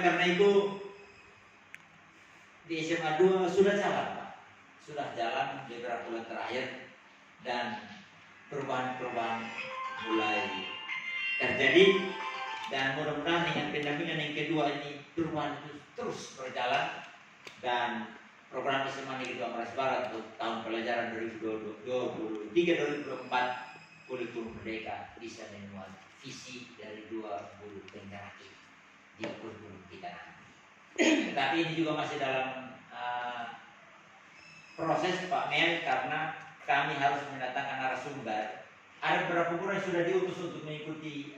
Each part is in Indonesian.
karena itu di SMA 2 sudah jalan Pak. Sudah jalan beberapa bulan terakhir dan perubahan-perubahan mulai terjadi, dan mudah-mudahan dengan pendampingan yang kedua ini perubahan itu terus berjalan, dan program SMA Negeri 2 Meras Barat untuk tahun pelajaran 2023-2024 kurikulum merdeka bisa memuat visi dari 20 penggerak di kurikulum kita nanti. Tetapi ini juga masih dalam proses Pak Men, karena kami harus mendatangkan narasumber. Ada beberapa guru yang sudah diutus untuk mengikuti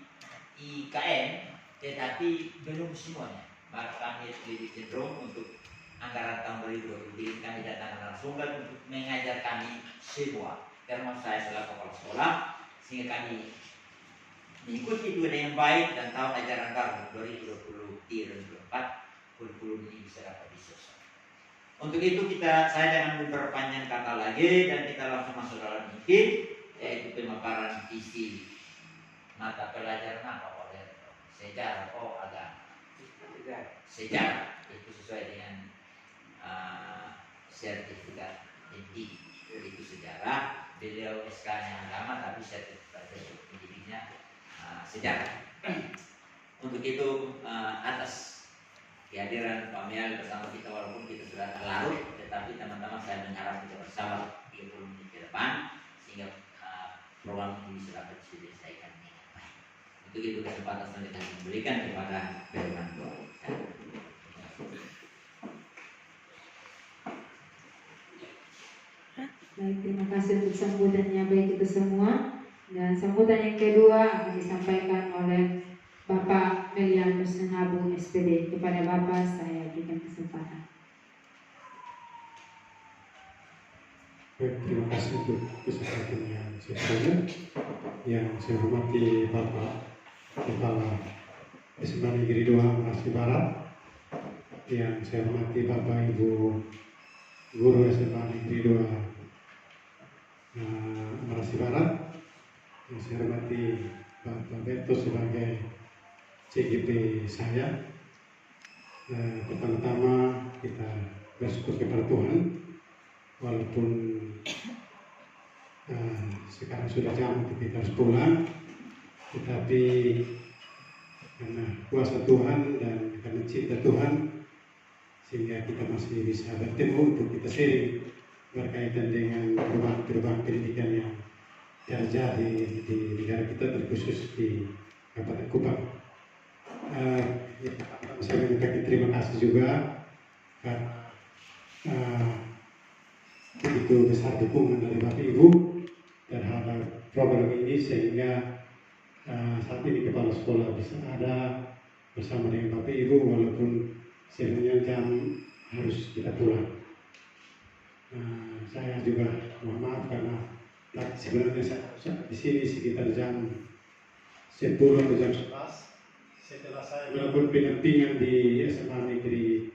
IKN, tetapi belum semuanya. Maka kami lebih cenderung untuk anggaran tahun 2023 kami datangkan narasumber untuk mengajar kami semua, termasuk saya selaku kepala sekolah, sehingga kami mengikuti itu dengan baik dan tahun ajaran baru 2023-2024 kurikulum ini bisa dapat diselesaikan. Untuk itu saya jangan memperpanjang kata lagi dan kita langsung masuk dalam inti, yaitu pemaparan visi mata pelajaran apa oleh sejarah agama. Sejarah itu sesuai dengan sertifikat inti itu sejarah, beliau SK-nya agama tapi sertifikat pendidiknya sejarah. Untuk itu atas kehadiran Pak Mial bersama kita, walaupun kita sudah terlarut, tetapi teman-teman saya mengharap kita bersama 30 menit ke depan sehingga program ini bisa dapat diselesaikan dengan baik. Untuk itu kesempatan selanjutnya diberikan kepada firman Tuhan. Baik, terima kasih untuk sambutannya baik itu semua. Dan sambutan yang kedua akan disampaikan oleh Bapak Melianus Senabu SPD. Kepada Bapak saya berikan kesempatan. Baik, terima kasih untuk kesempatan yang sebelumnya. Yang saya hormati Bapak Kepala SMA Negeri 2 Meras Barat, yang saya hormati Bapak Ibu Guru SMA Negeri 2 Meras Barat, yang saya hormati Bapak Beto sebagai CGP saya. Pertama-tama kita bersyukur kepada Tuhan, walaupun sekarang sudah jam kita harus pulang, tetapi karena kuasa Tuhan dan karena cinta Tuhan sehingga kita masih bisa bertemu untuk kita sharing berkaitan dengan perubahan pendidikan yang terjadi di negara kita, terkhusus di Kabupaten Kupang. Saya menyampaikan terima kasih juga karena begitu besar dukungan dari Bapak Ibu terhadap program ini, sehingga saat ini kepala sekolah bisa ada bersama dengan Bapak Ibu walaupun sebenarnya jam harus kita pulang. Saya juga mohon maaf karena sebenarnya saya di sini sekitar jam 10 atau jam 11 setelah saya melakukan pendampingan di SMA Negeri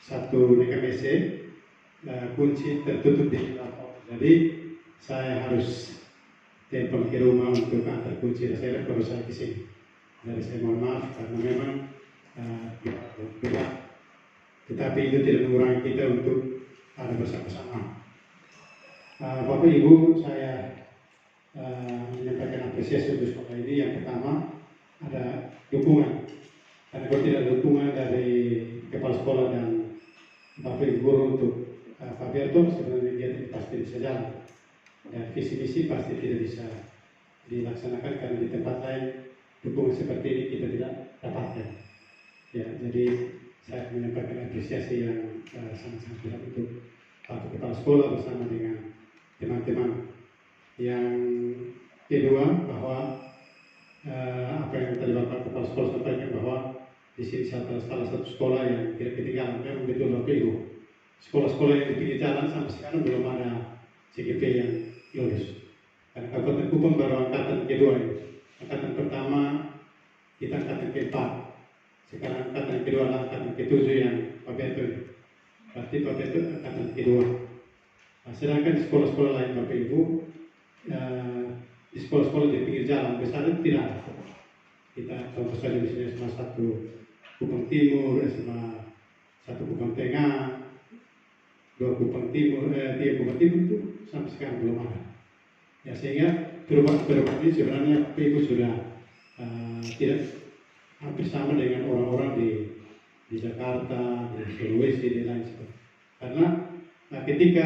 1 Nekamese, kunci tertutup di laptop. Jadi saya harus telepon ke rumah untuk antar kunci, dan saya baru saya ke sini. Jadi saya mohon maaf karena memang tetapi itu tidak mengurangi kita untuk ada bersama-sama. Bapak Ibu, saya menyampaikan apresiasi untuk sekolah ini. Yang pertama ada dukungan, karena kalau tidak ada dukungan dari kepala sekolah dan Bapak Ibu guru untuk Pak Berto, sebenarnya dia pasti bisa jalan dan visi misi pasti tidak bisa dilaksanakan karena di tempat lain dukungan seperti ini kita tidak dapatkan. Ya, jadi saya menyampaikan apresiasi yang sangat-sangat besar untuk Pak Kepala Sekolah bersama dengan teman-teman. Yang kedua, bahwa apa yang tadi Bapak Kepala Sekolah sampaikan, bahwa di sini salah satu sekolah yang tidak ketinggalan. Memang betul Bapak Ibu, sekolah-sekolah yang di pinggir jalan sampai sekarang belum ada CGP yang lulus. Karena Kabupaten Kupang baru angkatan kedua ini. Angkatan pertama kita angkatan keempat. Sekarang angkatan kedua adalah angkatan ketujuh yang Pak Beto. Berarti Pak Beto angkatan kedua. Nah, sedangkan di sekolah-sekolah lain Bapak Ibu, di sekolah-sekolah di pinggir jalan besar itu tidak ada. Kita contoh saja di sini salah satu Kupang Timur, SMA 1 Kupang Tengah, 2 Kupang Timur, 3 Kupang Timur itu sampai sekarang belum ada. Ya, sehingga perubahan ini sebenarnya Ibu sudah tidak hampir sama dengan orang-orang di Jakarta, di Sulawesi, di lain sebagainya. Karena ketika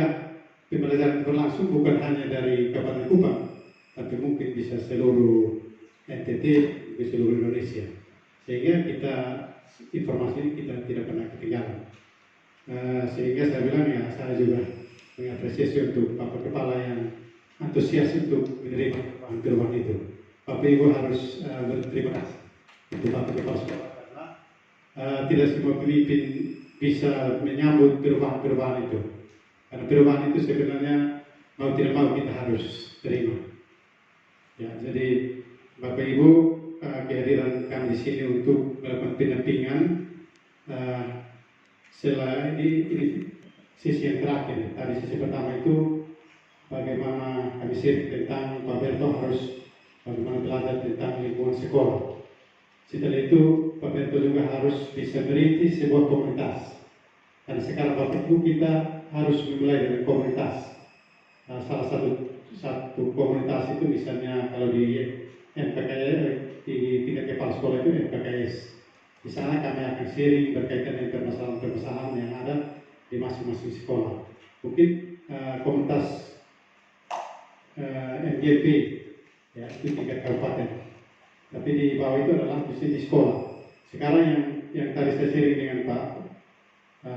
pembelajaran berlangsung bukan hanya dari Kabupaten Kupang, tapi mungkin bisa seluruh NTT, di seluruh Indonesia. Sehingga informasi ini kita tidak pernah ketinggalan. Sehingga saya bilang ya, saya juga mengapresiasi untuk Bapak Kepala yang antusias untuk menerima perubahan itu. Bapak Ibu harus berterima kasih untuk Bapak Kepala Sekolah karena tidak semua pemimpin bisa menyambut perubahan itu. Karena perubahan itu sebenarnya mau tidak mau kita harus terima. Ya, jadi Bapak Ibu, kehadiran kami di sini untuk melakukan pendampingan setelah ini sisi yang terakhir. Tadi sisi pertama itu bagaimana kami sharing tentang Pak Berto harus bagaimana belajar tentang lingkungan sekolah. Setelah itu Pak Berto juga harus bisa merintis sebuah komunitas. Dan sekarang Bapak Ibu kita harus memulai dengan komunitas. Salah satu komunitas itu misalnya kalau di MPKS, di tingkat kepala sekolah itu MPKS. Di sana kami akan sharing berkaitan dengan permasalahan-permasalahan yang ada di masing-masing sekolah. Mungkin komunitas MGP, ya, itu tingkat kabupaten. Tapi di bawah itu adalah di sekolah. Sekarang yang tadi saya sharing dengan Pak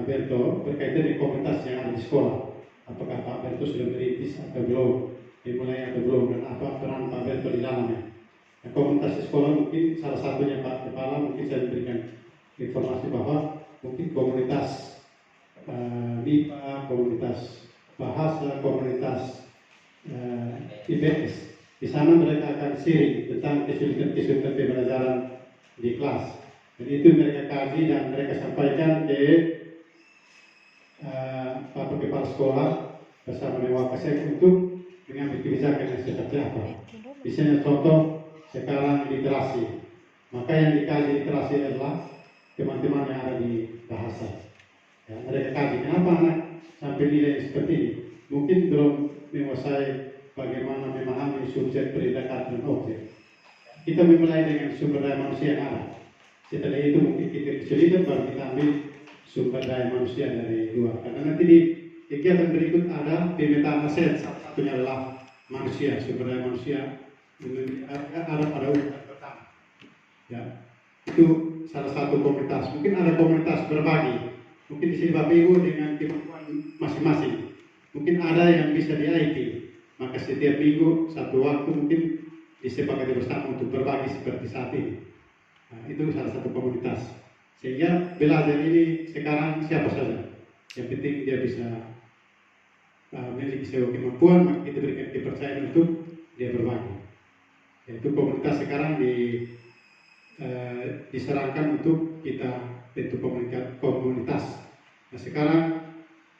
Berto berkaitan dengan komunitas yang ada di sekolah. Apakah Pak Berto sudah merintis atau belum, dimulai atau belum, dan apa peran Pak Berto di dalamnya. Nah, komunitas di sekolah mungkin salah satunya Pak Kepala mungkin saya berikan informasi bahwa mungkin komunitas MIPA, komunitas bahasa, komunitas IPS. Di sana mereka akan sharing tentang kesulitan-kesulitan pembelajaran di kelas. Dan itu mereka kaji dan mereka sampaikan ke Bapak Kepala Sekolah bersama dengan Wakasek untuk mengambil kebijakan yang seperti apa. Misalnya contoh sekarang literasi, maka yang dikaji literasi adalah teman-teman yang ada di bahasa. Ya, mereka kaji kenapa anak sampai nilai seperti ini. Mungkin belum menguasai bagaimana memahami subjek, predikat, dan objek. Kita memulai dengan sumber daya manusia yang ada. Setelah itu mungkin kita kesulitan baru kita ambil sumber daya manusia dari luar. Karena nanti di kegiatan berikut ada pemetaan aset, salah satunya adalah manusia, sumber daya manusia ada pada urutan pertama. Ya, itu salah satu komunitas. Mungkin ada komunitas berbagi. Mungkin di sini Bapak Ibu dengan kemampuan masing-masing. Mungkin ada yang bisa di IT. Maka setiap minggu satu waktu mungkin disepakati bersama untuk berbagi seperti saat ini. Nah, itu salah satu komunitas. Sehingga belajar ini sekarang siapa saja. Yang penting dia bisa memiliki sebuah kemampuan, maka kita berikan kepercayaan untuk dia berbagi. Yaitu komunitas sekarang diserahkan untuk kita bentuk komunitas. Nah, sekarang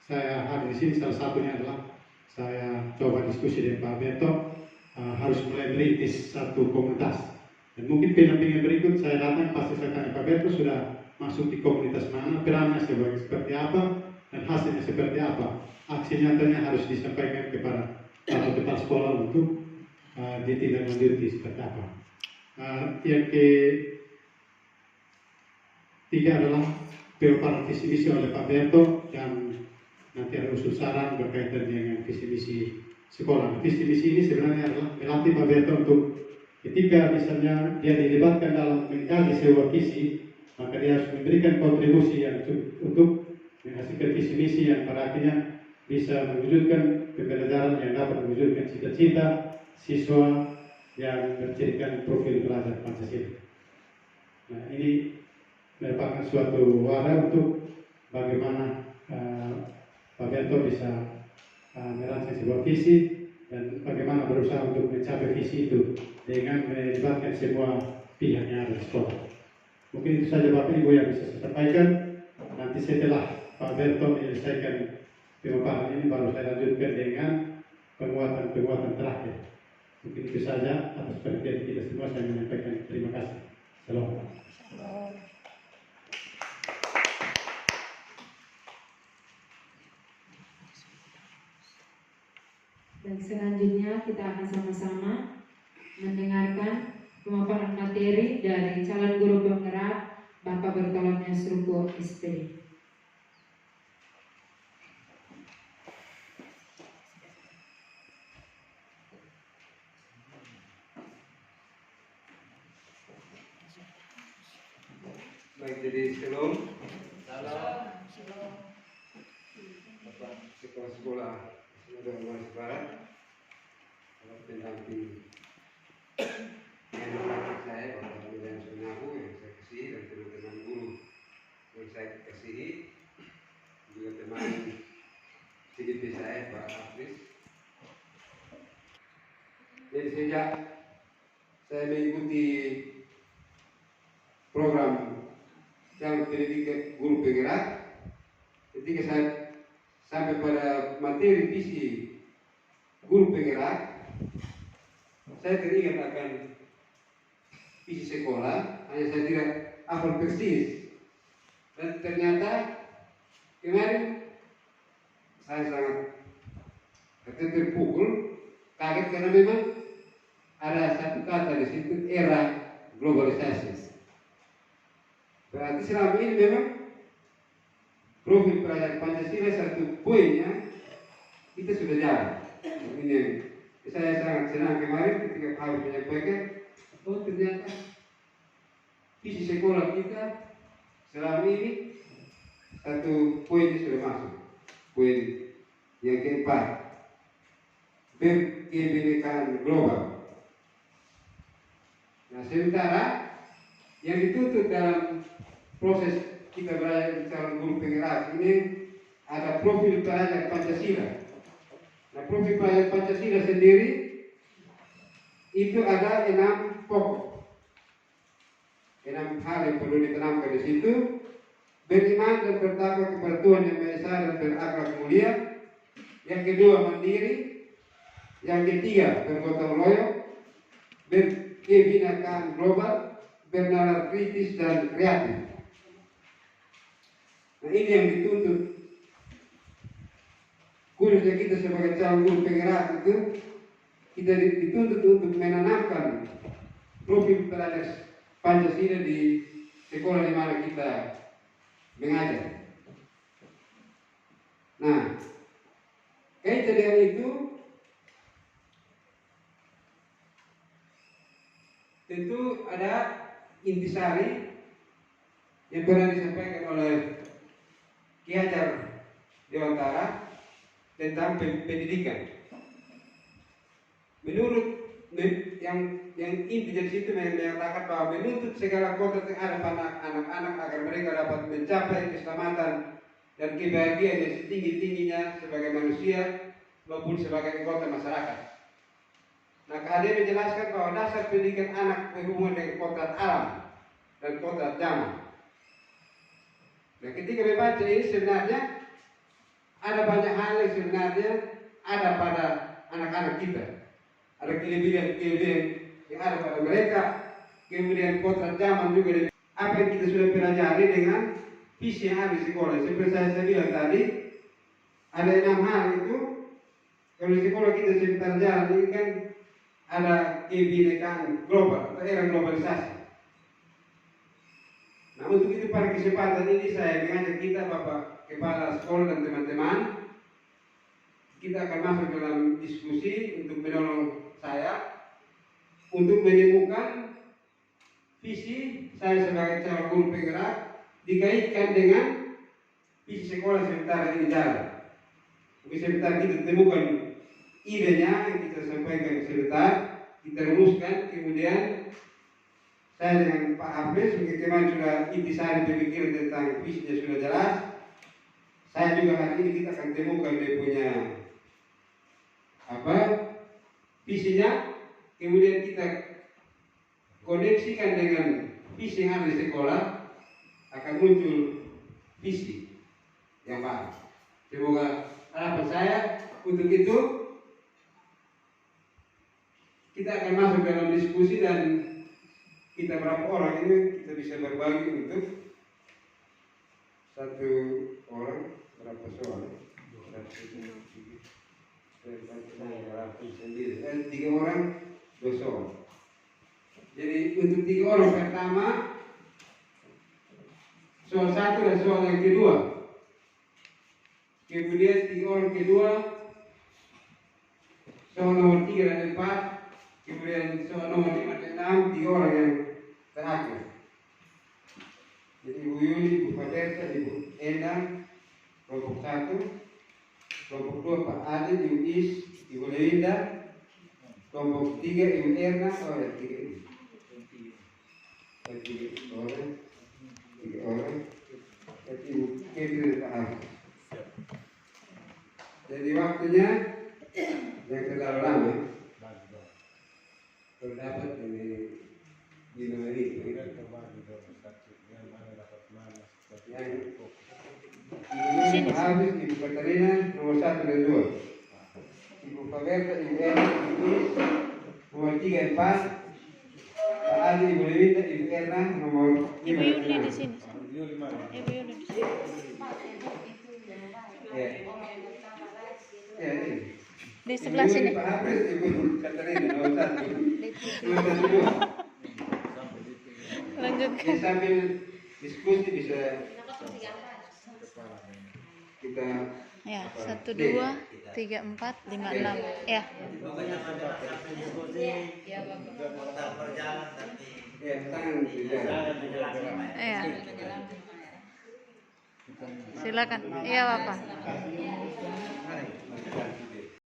saya hadir di sini salah satunya adalah saya coba diskusi dengan Pak Berto harus mulai merintis satu komunitas. Dan mungkin pendampingan berikut saya datang pasti saya tanya Pak Berto sudah masuk di komunitas mana, perannya seperti apa, dan hasilnya seperti apa. Aksi nyatanya harus disampaikan kepada kepala sekolah untuk ditindaklanjuti seperti apa. Yang ketiga adalah perubahan visi misi oleh Pak Berto dan nanti ada usul saran berkaitan dengan visi misi sekolah. Visi misi ini sebenarnya adalah melatih Pak Berto untuk ketika misalnya dia dilibatkan dalam mengkaji sebuah visi, maka dia harus memberikan kontribusi yang untuk menghasilkan visi misi yang pada akhirnya bisa mewujudkan pembelajaran yang dapat mewujudkan cita-cita siswa yang bercirikan profil belajar Pancasila. Nah, ini merupakan suatu wadah untuk bagaimana Pak Berto bisa merancang sebuah visi dan bagaimana berusaha untuk mencapai visi itu dengan melibatkan semua pihak yang ada di sekolah. Mungkin itu saja Bapak Ibu yang bisa saya sampaikan. Nanti setelah Pak Berto menyelesaikan pemaparan ini baru saya lanjutkan dengan penguatan terakhir. Mungkin itu saja atas perhatian kita semua. Saya menyampaikan terima kasih. Salam. Baik, selanjutnya kita akan sama-sama mendengarkan pemaparan materi dari calon guru penggerak Bapak Bartolomeus Ruko SPD. Baik, jadi shalom. Bapak sekolah semoga Mas Barat, kalau pendamping saya, Bapak Milian Sunahu yang saya kasihi dan teman-teman guru yang saya kasihi, juga teman CDP saya Pak Hafiz. Jadi sejak saya mengikuti program yang pendidikan guru penggerak, ketika saya sampai pada materi visi guru penggerak, saya teringat akan visi sekolah, hanya saya tidak hafal persis. Dan ternyata kemarin saya sangat terpukul, kaget karena memang ada satu kata di situ, era globalisasi. Berarti selama ini memang profil pelajar Pancasila satu poinnya kita sudah jalan. Ini saya sangat senang kemarin ketika Pak Habib menyampaikan, oh ternyata visi sekolah kita selama ini satu poinnya sudah masuk. Poin yang keempat, kebinekaan global. Nah, sementara yang dituntut dalam proses kita belajar calon guru penggerak ini ada profil pelajar Pancasila. Nah, profil pelajar Pancasila sendiri itu ada 6 pokok, 6 hal yang perlu ditanamkan di situ. Beriman dan bertakwa kepada Tuhan yang Maha Esa dan berakhlak mulia. Yang kedua, mandiri. Yang ketiga, bergotong royong, berkebinekaan global, bernalar kritis dan kreatif. Nah, ini yang dituntut khususnya kita sebagai calon guru penggerak itu, kita dituntut untuk menanamkan profil pelajar Pancasila di sekolah di mana kita mengajar. Nah, kaitan dengan itu tentu ada intisari yang pernah disampaikan oleh Ki Hajar Dewantara tentang pendidikan. Menurut yang inti dari situ menyatakan bahwa menuntut segala kota yang ada pada anak-anak agar mereka dapat mencapai keselamatan dan kebahagiaan yang setinggi-tingginya sebagai manusia maupun sebagai anggota masyarakat. Nah, KHD menjelaskan bahwa dasar pendidikan anak berhubungan dengan kodrat alam dan kodrat zaman. Nah, ketika membaca ini sebenarnya ada banyak hal yang sebenarnya ada pada anak-anak kita. Ada kelebihan-kelebihan yang ada pada mereka, kemudian kodrat zaman juga. Apa yang kita sudah pelajari dengan visi yang ada di sekolah. Seperti saya bilang tadi, ada 6 hal itu. Kalau di sekolah kita sebentar jalan ini kan ada kebinekaan global atau era globalisasi. Nah, untuk itu pada kesempatan ini saya mengajak kita Bapak Kepala Sekolah dan teman-teman, kita akan masuk dalam diskusi untuk menolong saya untuk menemukan visi saya sebagai calon guru penggerak dikaitkan dengan visi sekolah sementara ini jalan. Mungkin sebentar kita temukan idenya yang kita sampaikan sebentar, kita rumuskan, kemudian saya dengan Pak Hafiz mungkin kemarin sudah intisari berpikir tentang visinya sudah jelas. Saya juga hari ini kita akan temukan dia punya visinya, kemudian kita koneksikan dengan visi yang ada di sekolah, akan muncul visi yang baru. Semoga harapan saya untuk itu kita akan masuk dalam diskusi dan kita berapa orang ini kita bisa berbagi untuk satu orang berapa soal? sendiri. Dan 3 orang 2 soal. Jadi untuk 3 orang pertama, soal 1 dan soal yang kedua. Kemudian 3 orang kedua, soal nomor 3 dan 4. Kemudian soal nomor 5 dan 6, 3 orang yang terakhir. Jadi Ibu Yuli, Ibu Fadersa, Ibu Endang, kelompok 1, kelompok 2 Pak Adil, Ibu Is, Ibu Lewinda, kelompok 3 Ibu Erna, oh ya 3 ini. 3 orang, 3 orang, dan Ibu Kevin dan Pak Hafiz. Jadi waktunya yang terlalu lama. Kalau dapat ini di nomor ini, yang Ibu Hafiz, Ibu Katarina, nomor 1 dan 2. Ibu Faberta, Ibu Erna, Ibu Is, nomor 3 dan 4. Pak Adi, Ibu Lewita, Ibu Erna, nomor 5 dan 6. Di sini. Ibu Yuli di sini. Ya. Ya, ini. Di sebelah sini. Pak Hafiz, Ibu Katarina, nomor 1. Nomor 1, 2. Lanjutkan. Ya, sambil diskusi bisa kita Ya, 1, 2, 3, 4, 5, 6. Ya. Pokoknya sampai diskusi, tetap berjalan tapi ya tangan tidak. Iya. Silakan. Iya, Bapak. Mari.